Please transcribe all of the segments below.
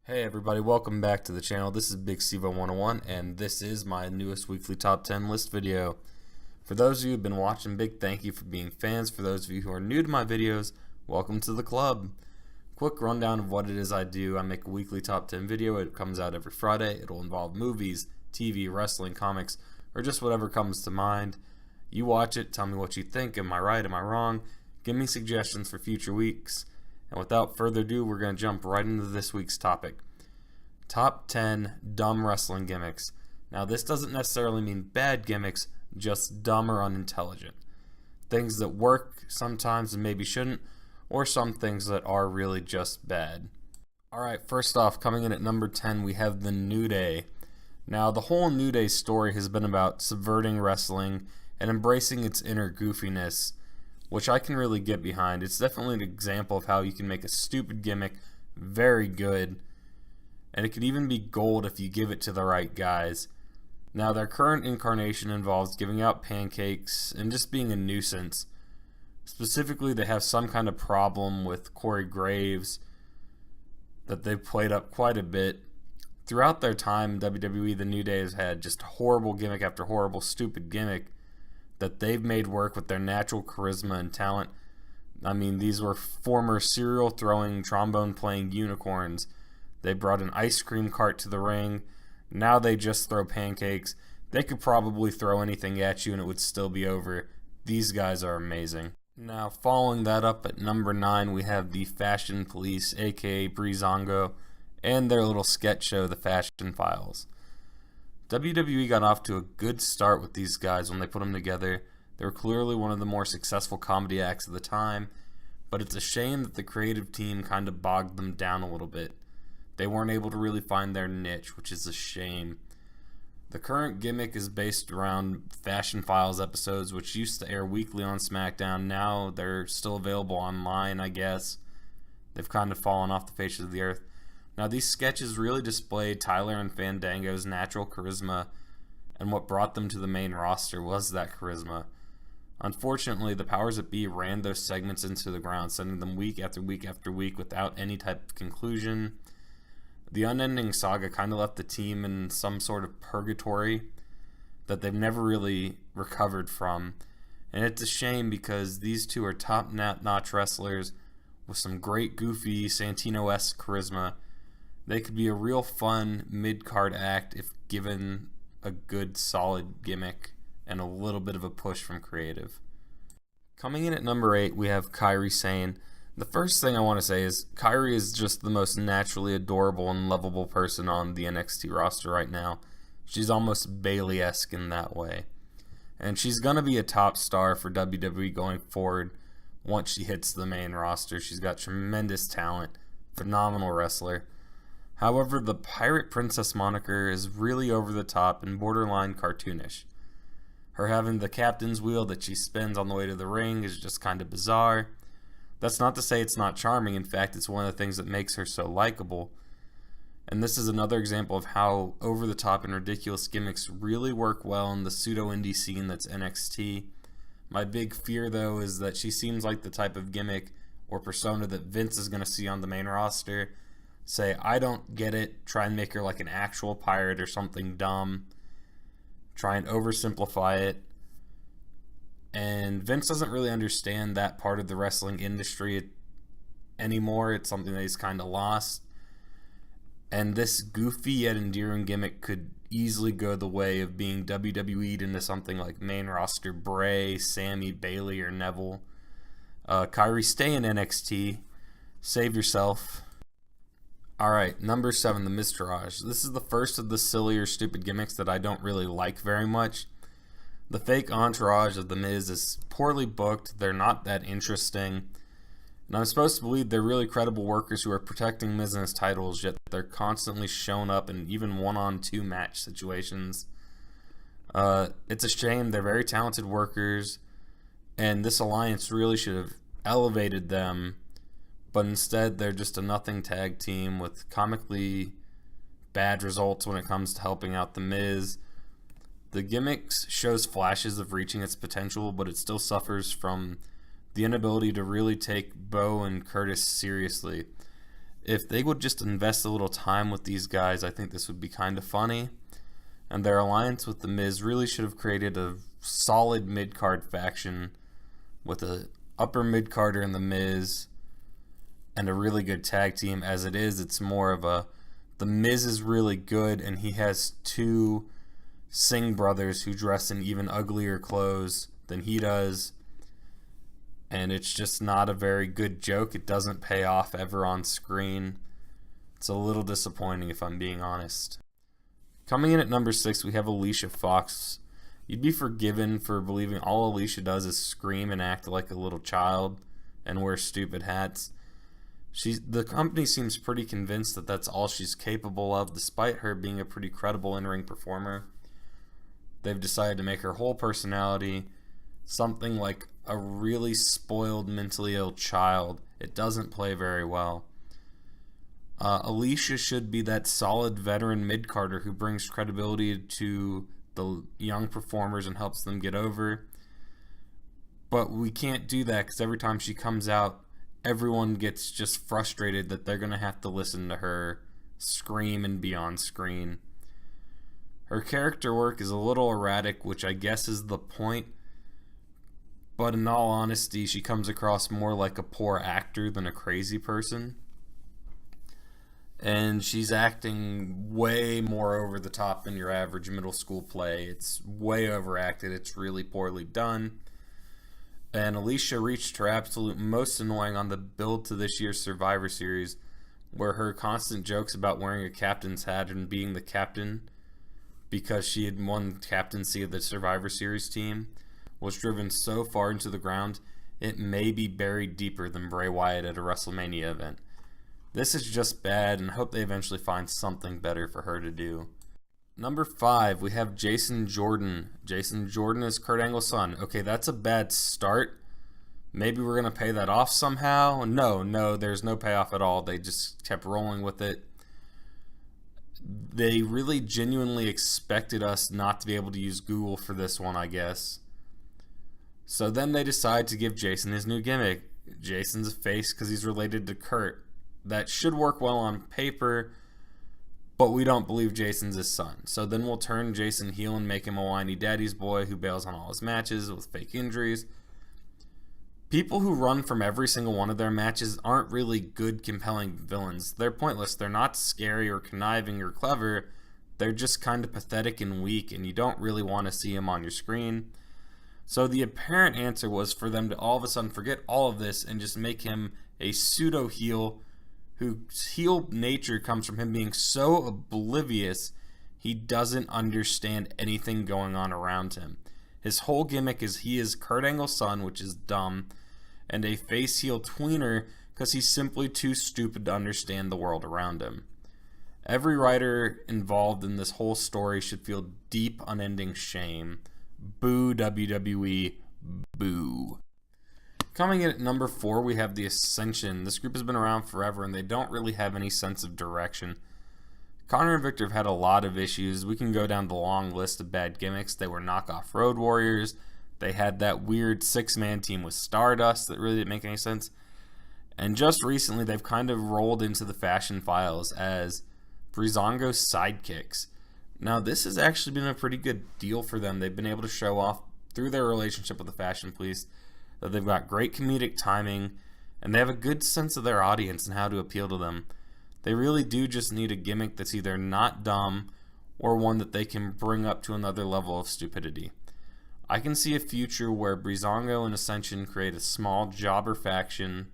Hey everybody, welcome back to the channel. This is Big Stevo 101 and this is my newest weekly top 10 list video. For those of you who have been watching, big thank you for being fans. For those of you who are new to my videos, welcome to the club. Quick rundown of what it is I do. I make a weekly top 10 video. It comes out every Friday. It'll involve movies, TV, wrestling, comics, or just whatever comes to mind. You watch it, tell me what you think. Am I right? Am I wrong? Give me suggestions for future weeks. And without further ado, we're going to jump right into this week's topic. Top 10 dumb wrestling gimmicks. Now this doesn't necessarily mean bad gimmicks, just dumb or unintelligent. Things that work sometimes and maybe shouldn't, or some things that are really just bad. Alright, first off, coming in at number 10, we have the New Day. Now the whole New Day story has been about subverting wrestling and embracing its inner goofiness, which I can really get behind. It's definitely an example of how you can make a stupid gimmick very good, and it could even be gold if you give it to the right guys. Now their current incarnation involves giving out pancakes and just being a nuisance. Specifically, they have some kind of problem with Corey Graves that they've played up quite a bit. Throughout their time in WWE, the New Day has had just horrible gimmick after horrible stupid gimmick that they've made work with their natural charisma and talent. I mean, these were former cereal throwing, trombone playing unicorns. They brought an ice cream cart to the ring. Now they just throw pancakes. They could probably throw anything at you and it would still be over. These guys are amazing. Now following that up at number 9, we have the Fashion Police, aka Breezango, and their little sketch show, The Fashion Files. WWE got off to a good start with these guys when they put them together. They were clearly one of the more successful comedy acts of the time, but it's a shame that the creative team kind of bogged them down a little bit. They weren't able to really find their niche, which is a shame. The current gimmick is based around Fashion Files episodes, which used to air weekly on SmackDown. Now they're still available online, I guess. They've kind of fallen off the face of the earth. Now these sketches really displayed Tyler and Fandango's natural charisma, and what brought them to the main roster was that charisma. Unfortunately, the powers that be ran those segments into the ground, sending them week after week after week without any type of conclusion. The unending saga kind of left the team in some sort of purgatory that they've never really recovered from. And it's a shame because these two are top-notch wrestlers with some great goofy Santino-esque charisma. They could be a real fun mid-card act if given a good solid gimmick and a little bit of a push from creative. Coming in at number 8, we have Kairi Sane. The first thing I want to say is Kairi is just the most naturally adorable and lovable person on the NXT roster right now. She's almost Bayley-esque in that way. And she's going to be a top star for WWE going forward once she hits the main roster. She's got tremendous talent, phenomenal wrestler. However, the Pirate Princess moniker is really over the top and borderline cartoonish. Her having the captain's wheel that she spins on the way to the ring is just kind of bizarre. That's not to say it's not charming. In fact, it's one of the things that makes her so likable. And this is another example of how over-the-top and ridiculous gimmicks really work well in the pseudo-indie scene that's NXT. My big fear, though, is that she seems like the type of gimmick or persona that Vince is going to see on the main roster. Say, I don't get it, try and make her like an actual pirate or something dumb. Try and oversimplify it. And Vince doesn't really understand that part of the wrestling industry anymore. It's something that he's kind of lost. And this goofy yet endearing gimmick could easily go the way of being WWE'd into something like main roster Bray, Sammy, Bayley, or Neville. Kairi, stay in NXT. Save yourself. Alright, number 7, the Miztourage. This is the first of the silly or stupid gimmicks that I don't really like very much. The fake entourage of The Miz is poorly booked. They're not that interesting. And I'm supposed to believe they're really credible workers who are protecting Miz and his titles, yet they're constantly shown up in even one-on-two match situations. It's a shame. They're very talented workers, and this alliance really should have elevated them, but instead they're just a nothing tag team with comically bad results when it comes to helping out The Miz. The gimmick shows flashes of reaching its potential, but it still suffers from the inability to really take Bo and Curtis seriously. if they would just invest a little time with these guys, I think this would be kind of funny. And their alliance with The Miz really should have created a solid mid-card faction with a upper mid-carder in The Miz and a really good tag team. As it is, it's more of a, The Miz is really good, and he has two Singh brothers who dress in even uglier clothes than he does. And it's just not a very good joke. It doesn't pay off ever on screen. It's a little disappointing, if I'm being honest. Coming in at number 6, we have Alicia Fox. You'd be forgiven for believing all Alicia does is scream and act like a little child and wear stupid hats. The company seems pretty convinced that that's all she's capable of, despite her being a pretty credible in-ring performer. They've decided to make her whole personality something like a really spoiled, mentally ill child. It doesn't play very well. Alicia should be that solid veteran mid-carder who brings credibility to the young performers and helps them get over. But we can't do that because every time she comes out, everyone gets just frustrated that they're going to have to listen to her scream and be on screen. Her character work is a little erratic, which I guess is the point. But in all honesty, she comes across more like a poor actor than a crazy person. And she's acting way more over the top than your average middle school play. It's way overacted. It's really poorly done. And Alicia reached her absolute most annoying on the build to this year's Survivor Series, where her constant jokes about wearing a captain's hat and being the captain because she had won captaincy of the Survivor Series team was driven so far into the ground, it may be buried deeper than Bray Wyatt at a WrestleMania event. This is just bad, and I hope they eventually find something better for her to do. Number 5, we have Jason Jordan. Jason Jordan is Kurt Angle's son. Okay, that's a bad start. Maybe we're going to pay that off somehow. No, there's no payoff at all. They just kept rolling with it. They really genuinely expected us not to be able to use Google for this one, I guess. So then they decide to give Jason his new gimmick. Jason's a face because he's related to Kurt. That should work well on paper, but we don't believe Jason's his son. So then we'll turn Jason heel and make him a whiny daddy's boy who bails on all his matches with fake injuries. People who run from every single one of their matches aren't really good, compelling villains. They're pointless. They're not scary or conniving or clever. They're just kind of pathetic and weak, and you don't really want to see them on your screen. So the apparent answer was for them to all of a sudden forget all of this and just make him a pseudo-heel whose heel nature comes from him being so oblivious he doesn't understand anything going on around him. His whole gimmick is he is Kurt Angle's son, which is dumb, and a face-heel tweener because he's simply too stupid to understand the world around him. Every writer involved in this whole story should feel deep, unending shame. Boo WWE, boo. Coming in at number 4, we have The Ascension. This group has been around forever, and they don't really have any sense of direction. Connor and Victor have had a lot of issues. We can go down the long list of bad gimmicks. They were knockoff Road Warriors. They had that weird 6-man team with Stardust that really didn't make any sense. And just recently, they've kind of rolled into the fashion files as Breezango's sidekicks. Now, this has actually been a pretty good deal for them. They've been able to show off through their relationship with the Fashion Police that they've got great comedic timing, and they have a good sense of their audience and how to appeal to them. They really do just need a gimmick that's either not dumb or one that they can bring up to another level of stupidity. I can see a future where Breezango and Ascension create a small jobber faction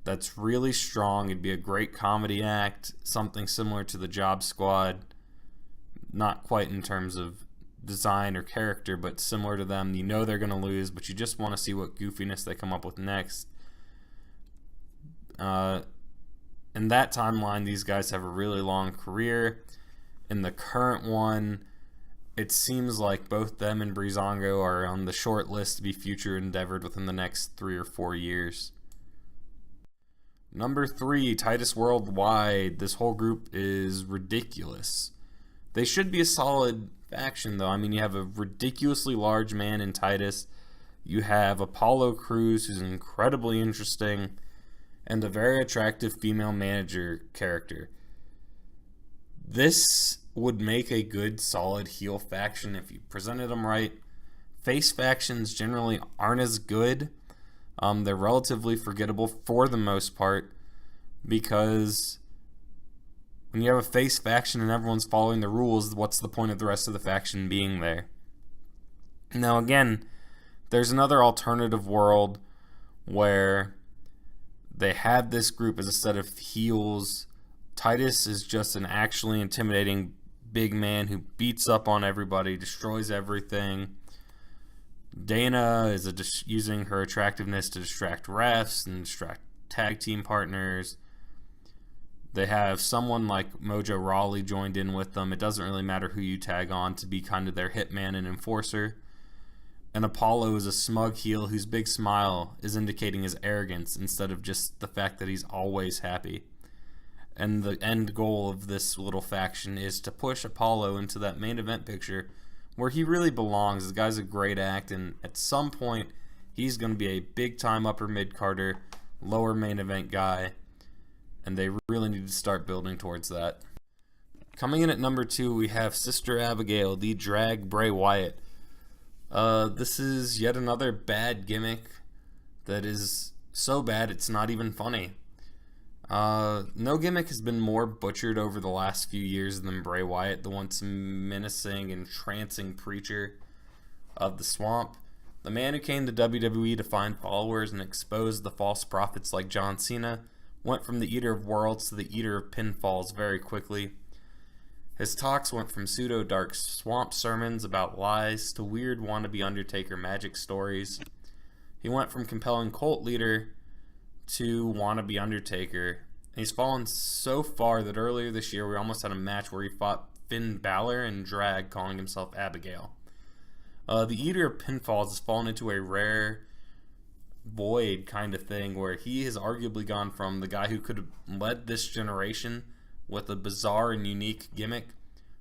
that's really strong. It'd be a great comedy act, something similar to the Job Squad. Not quite in terms of design or character, but similar to them. You know they're going to lose, but you just want to see what goofiness they come up with next. In that timeline, these guys have a really long career. In the current one, it seems like both them and Breezango are on the short list to be future endeavored within the next 3 or 4 years. Number 3, Titus Worldwide. This whole group is ridiculous. They should be a solid faction, though. I mean, you have a ridiculously large man in Titus. You have Apollo Crews, who's incredibly interesting. and a very attractive female manager character. This would make a good, solid heel faction if you presented them right. Face factions generally aren't as good. They're relatively forgettable for the most part, because when you have a face faction and everyone's following the rules, what's the point of the rest of the faction being there? Now again, there's another alternative world where they have this group as a set of heels. Titus is just an actually intimidating big man who beats up on everybody, destroys everything. Dana is using her attractiveness to distract refs and distract tag team partners. They have someone like Mojo Rawley joined in with them. It doesn't really matter who you tag on to be kind of their hitman and enforcer. And Apollo is a smug heel whose big smile is indicating his arrogance instead of just the fact that he's always happy. And the end goal of this little faction is to push Apollo into that main event picture where he really belongs. The guy's a great act, and at some point he's going to be a big-time upper mid-carder, lower main event guy, and they really need to start building towards that. Coming in at number 2, we have Sister Abigail, the drag Bray Wyatt. This is yet another bad gimmick that is so bad it's not even funny. No gimmick has been more butchered over the last few years than Bray Wyatt, the once menacing and trancing preacher of the swamp. The man who came to WWE to find followers and expose the false prophets like John Cena went from the eater of worlds to the eater of pinfalls very quickly. His talks went from pseudo-dark swamp sermons about lies to weird wannabe Undertaker magic stories. He went from compelling cult leader to wannabe Undertaker. And he's fallen so far that earlier this year we almost had a match where he fought Finn Balor in drag, calling himself Abigail. The Eater of Pinfalls has fallen into a rare void kind of thing where he has arguably gone from the guy who could have led this generation with a bizarre and unique gimmick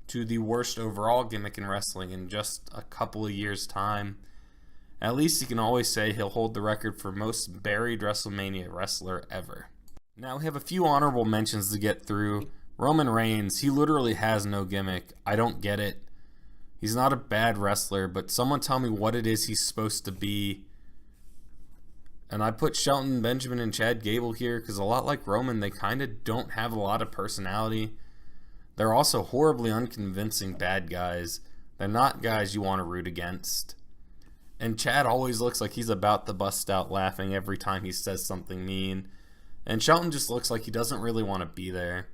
to the worst overall gimmick in wrestling in just a couple of years' time. At least you can always say he'll hold the record for most buried WrestleMania wrestler ever. Now we have a few honorable mentions to get through. Roman Reigns, he literally has no gimmick. I don't get it. He's not a bad wrestler, but someone tell me what it is he's supposed to be. And I put Shelton Benjamin and Chad Gable here because a lot like Roman, they kind of don't have a lot of personality. They're also horribly unconvincing bad guys. They're not guys you want to root against. And Chad always looks like he's about to bust out laughing every time he says something mean. And Shelton just looks like he doesn't really want to be there.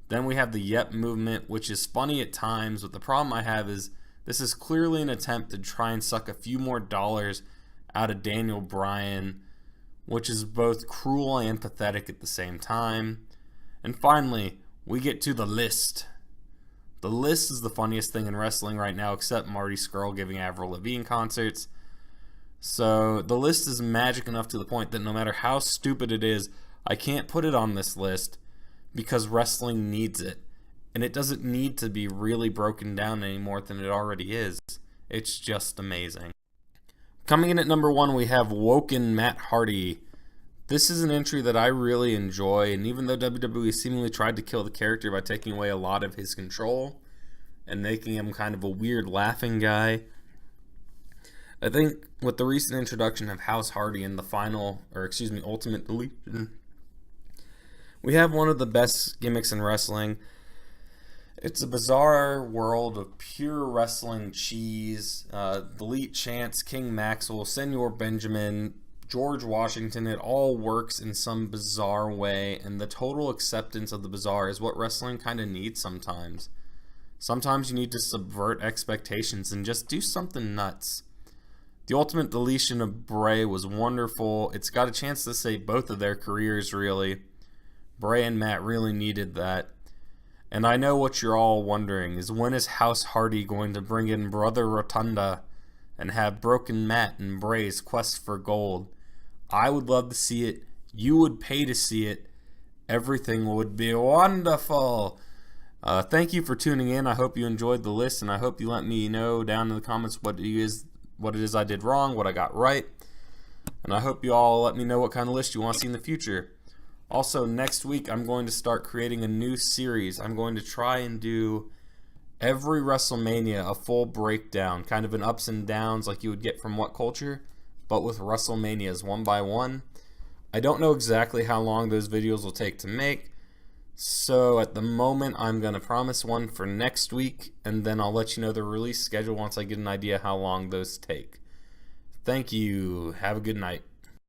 Then we have the Yep movement, which is funny at times, but the problem I have is this is clearly an attempt to try and suck a few more dollars out of Daniel Bryan, which is both cruel and pathetic at the same time. And finally, we get to the list. The list is the funniest thing in wrestling right now, except Marty Scurll giving Avril Lavigne concerts. So the list is magic enough to the point that no matter how stupid it is, I can't put it on this list because wrestling needs it. And it doesn't need to be really broken down any more than it already is. It's just amazing. Coming in at number 1, we have Woken Matt Hardy. This is an entry that I really enjoy, and even though WWE seemingly tried to kill the character by taking away a lot of his control and making him kind of a weird laughing guy, I think with the recent introduction of House Hardy in the Ultimate Deletion, we have one of the best gimmicks in wrestling. It's a bizarre world of pure wrestling cheese. Delete Chance, King Maxwell, Senor Benjamin, George Washington, it all works in some bizarre way, and the total acceptance of the bizarre is what wrestling kind of needs sometimes. Sometimes you need to subvert expectations and just do something nuts. The Ultimate Deletion of Bray was wonderful. It's got a chance to save both of their careers, really. Bray and Matt really needed that. And I know what you're all wondering is, when is House Hardy going to bring in Brother Rotunda and have Broken Matt and Bray's quest for gold? I would love to see it. You would pay to see it. Everything would be wonderful. Thank you for tuning in. I hope you enjoyed the list, and I hope you let me know down in the comments what it is I did wrong, what I got right. And I hope you all let me know what kind of list you want to see in the future. Also, next week I'm going to start creating a new series. I'm going to try and do every WrestleMania a full breakdown, kind of an ups and downs like you would get from What Culture, but with WrestleManias one by one. I don't know exactly how long those videos will take to make, so at the moment I'm going to promise one for next week, and then I'll let you know the release schedule once I get an idea how long those take. Thank you. Have a good night.